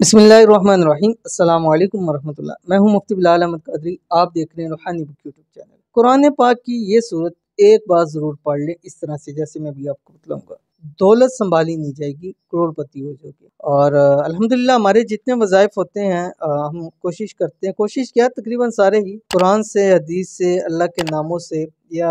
बिस्मिल्लाहिर्रहमानिर्रहीम। अस्सलाम वालेकुम वरहमतुल्लाह। मैं हूं मुफ्ती बिलाल अहमद कादरी। आप देख रहे हैं रूहानी बुक यूट्यूब चैनल। कुरान पाक की ये सूरत एक बार ज़रूर पढ़ लें इस तरह से जैसे मैं भी आपको बतलाऊंगा। दौलत संभाली नहीं जाएगी, करोड़पति हो जाओगे। और अल्हम्दुलिल्लाह हमारे जितने वज़ाइफ होते हैं हम कोशिश करते हैं, कोशिश क्या तकरीबन सारे ही कुरान से, हदीस से, अल्लाह के नामों से या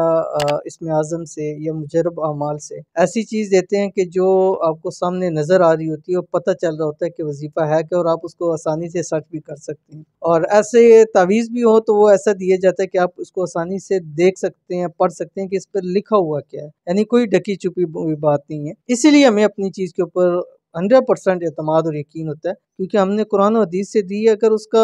इसमें आज़म से या मुजरब अमाल से ऐसी चीज़ देते हैं कि जो आपको सामने नज़र आ रही होती है और पता चल रहा होता है कि वजीफ़ा है क्या, और आप उसको आसानी से सर्च भी कर सकते हैं। और ऐसे तावीज़ भी हो तो वो ऐसा दिया जाता है कि आप उसको आसानी से देख सकते हैं, पढ़ सकते हैं कि इस पर लिखा हुआ क्या है, यानी कोई ढकी छुपी बात नहीं है। इसीलिए हमें अपनी चीज़ के ऊपर 100% एतमाद और यकीन होता है, क्योंकि हमने कुरान और हदीस से दी है। अगर उसका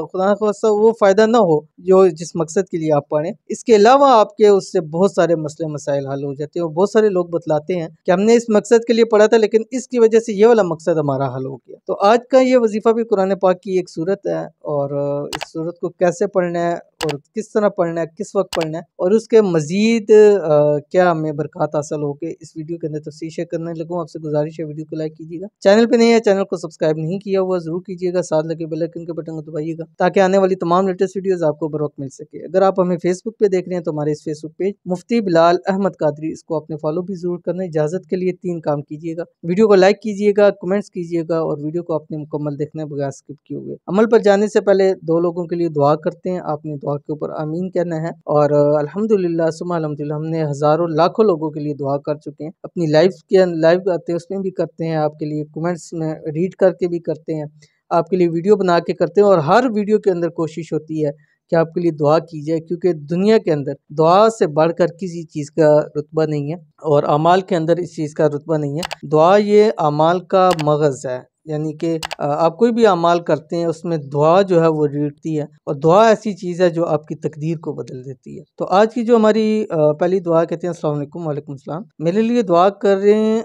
खुदा न खास्ता वो फ़ायदा ना हो जो जिस मकसद के लिए आप पढ़ें, इसके अलावा आपके उससे बहुत सारे मसले मसाइल हल हो जाते हैं। और बहुत सारे लोग बतलाते हैं कि हमने इस मकसद के लिए पढ़ा था लेकिन इसकी वजह से ये वाला मकसद हमारा हल हो गया। तो आज का ये वजीफ़ा भी कुरान पाक की एक सूरत है, और इस सूरत को कैसे पढ़ना है और किस तरह पढ़ना है, किस वक्त पढ़ना है, और उसके मज़ीद क्या हमें बरकत हासिल हो के इस वीडियो के अंदर तफसील शेयर करने लगूँ। आपसे गुजारिश है वीडियो को लाइक कीजिएगा, चैनल पे नहीं है चैनल को सब्सक्राइब नहीं किया हुआ ज़रूर कीजिएगा, साथ लगे बेल आइकन के बटन को दबाइएगा ताकि आने वाली तमाम लेटेस्ट वीडियोस आपको बर वक्त मिल सके। अगर आप हमें फेसबुक पे देख रहे हैं तो हमारे इस फेसबुक पेज मुफ्ती बिलाल अहमद कादरी, इसको आपने फॉलो भी जरूर करना है। इजाज़त के लिए 3 काम कीजिएगा, वीडियो को लाइक कीजिएगा, कमेंट्स कीजिएगा, और वीडियो को आपने मुकम्मल देखने बगैर स्किप किए हुए। अमल पर जाने से पहले 2 लोगों के लिए दुआ करते हैं। आपने दुआ के ऊपर आमीन कहना है। और अल्हम्दुलिल्लाह सुम्मा अल्हम्दुलिल्लाह हमने हज़ारों लाखों लोगों के लिए दुआ कर चुके हैं। अपनी लाइव आते हैं उसमें भी करते हैं, आपके लिए कमेंट्स में रीड करके भी करते हैं, आपके लिए वीडियो बना के करते हैं। और हर वीडियो के अंदर कोशिश होती है कि आपके लिए दुआ की जाए, क्योंकि दुनिया के अंदर दुआ से बढ़कर किसी चीज़ का रुतबा नहीं है और अमाल के अंदर इस चीज़ का रुतबा नहीं है। दुआ ये अमाल का मगज़ है, यानी कि आप कोई भी अमाल करते हैं उसमें दुआ जो है वो रीढ़ती है, और दुआ ऐसी चीज़ है जो आपकी तकदीर को बदल देती है। तो आज की जो हमारी पहली दुआ कहते हैं अस्सलाम वालेकुम। वालेकुम सलाम। मेरे लिए दुआ कर रहे हैं,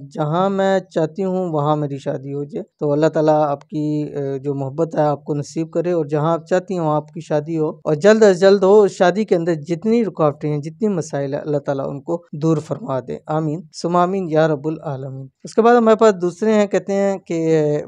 जहाँ मैं चाहती हूँ वहाँ मेरी शादी हो जाए। तो अल्लाह ताला आपकी जो मोहब्बत है आपको नसीब करे, और जहाँ आप चाहती हैं वहाँ आपकी शादी हो, और जल्द अज जल्द हो। उस शादी के अंदर जितनी रुकावटें हैं, जितनी मसाइल है, अल्लाह ताला उनको दूर फरमा दे। आमीन सुम्मा आमीन या रब्बुल आलमीन। उसके बाद हमारे पास दूसरे हैं, कहते हैं कि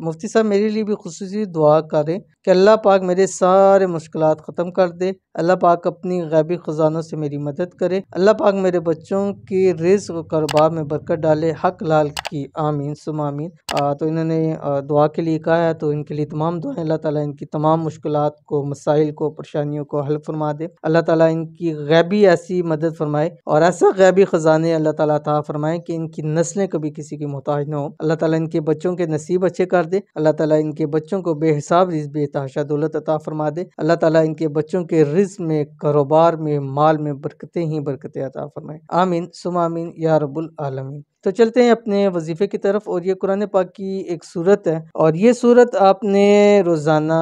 मुफ्ती साहब मेरे लिए भी खुसूसी दुआ करें कि अल्लाह पाक मेरे सारे मुश्किलात ख़त्म कर दे, अल्लाह पाक अपनी गैबी ख़जानों से मेरी मदद करे, अल्लाह पाक मेरे बच्चों की रिज़्क़ और कारोबार में बरकत डाले, हक लाल की। आमीन सुम्मा आमीन। तो इन्होंने दुआ के लिए कहा है, तो इनके लिए तमाम दुआएं। अल्लाह ताला इनकी तमाम मुश्किलात को, मसाइल को, परेशानियों को हल फरमा दे। अल्लाह ताला इनकी गैबी ऐसी मदद फरमाए और ऐसा गैबी ख़जाने अल्लाह ताला अता फरमाए कि इनकी नस्लें कभी किसी की मोहताज ना हो। अल्लाह ताला इनके बच्चों के नसीब अच्छे कर दे। अल्लाह ताला इनके बच्चों को बेहिसाब रिज़्क़ बेतहाशा दौलत अता फरमा दे। अल्लाह ताला इनके बच्चों के रिज़्क़ में, कारोबार में, माल में बरकतें ही बरकतें अता फरमाए। आमीन सुम्मा आमीन या रब्बुल आलमीन। तो चलते हैं अपने वजीफ़े की तरफ, और ये कुरान पाक की एक सूरत है, और ये सूरत आपने रोज़ाना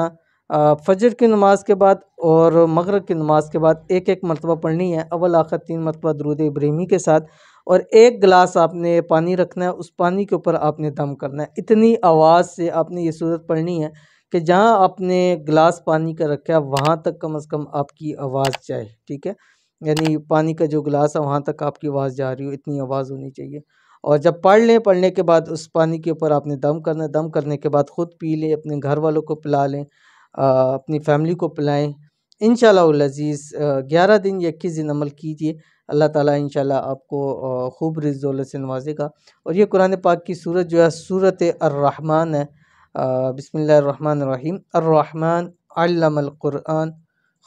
फजर की नमाज के बाद और मगरिब की नमाज के बाद एक एक मरतबा पढ़नी है। अव्वल आखिर 3 मरतबा दुरूद इब्राहिमी के साथ, और 1 गिलास आपने पानी रखना है, उस पानी के ऊपर आपने दम करना है। इतनी आवाज़ से आपने ये सूरत पढ़नी है कि जहाँ आपने गिलास पानी का रखा है वहाँ तक कम से कम आपकी आवाज़ जाए, ठीक है। यानी पानी का जो गिलास है वहाँ तक आपकी आवाज़ जा रही हो, इतनी आवाज़ होनी चाहिए। और जब पढ़ लें, पढ़ने के बाद उस पानी के ऊपर आपने दम करना है। दम करने के बाद ख़ुद पी लें, अपने घर वालों को पिला लें, अपनी फैमिली को पिलाएं। इंशाअल्लाहुल अज़ीज़ 11 दिन या 21 दिन अमल कीजिए, अल्लाह ताला इंशाअल्लाह आपको खूब रिज़्क़ दौलत से नवाजेगा। और ये कुरान पाक की सूरत जो है सूरत अर्रहमान है। बिस्मिल्लाहिर्रहमानिर्रहीम। अर्रहमान अल्लमल कुरआन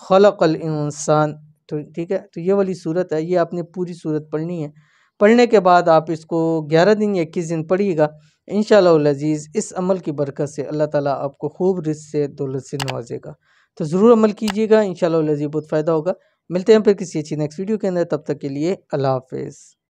खलक़ल इंसान। तो ठीक है, तो ये वाली सूरत है, ये आपने पूरी सूरत पढ़नी है। पढ़ने के बाद आप इसको 11 दिन या 21 दिन पढ़िएगा। इंशाअल्लाहुल अज़ीज़ इस अमल की बरकत से अल्लाह ताला आपको खूब रिज़्क़ से दौलत से नवाजेगा। तो ज़रूर अमल कीजिएगा, इंशाअल्लाहुल अज़ीज़ बहुत फ़ायदा होगा। मिलते हैं फिर किसी अच्छी नेक्स्ट वीडियो के अंदर, तब तक के लिए अल्लाह हाफ़िज़।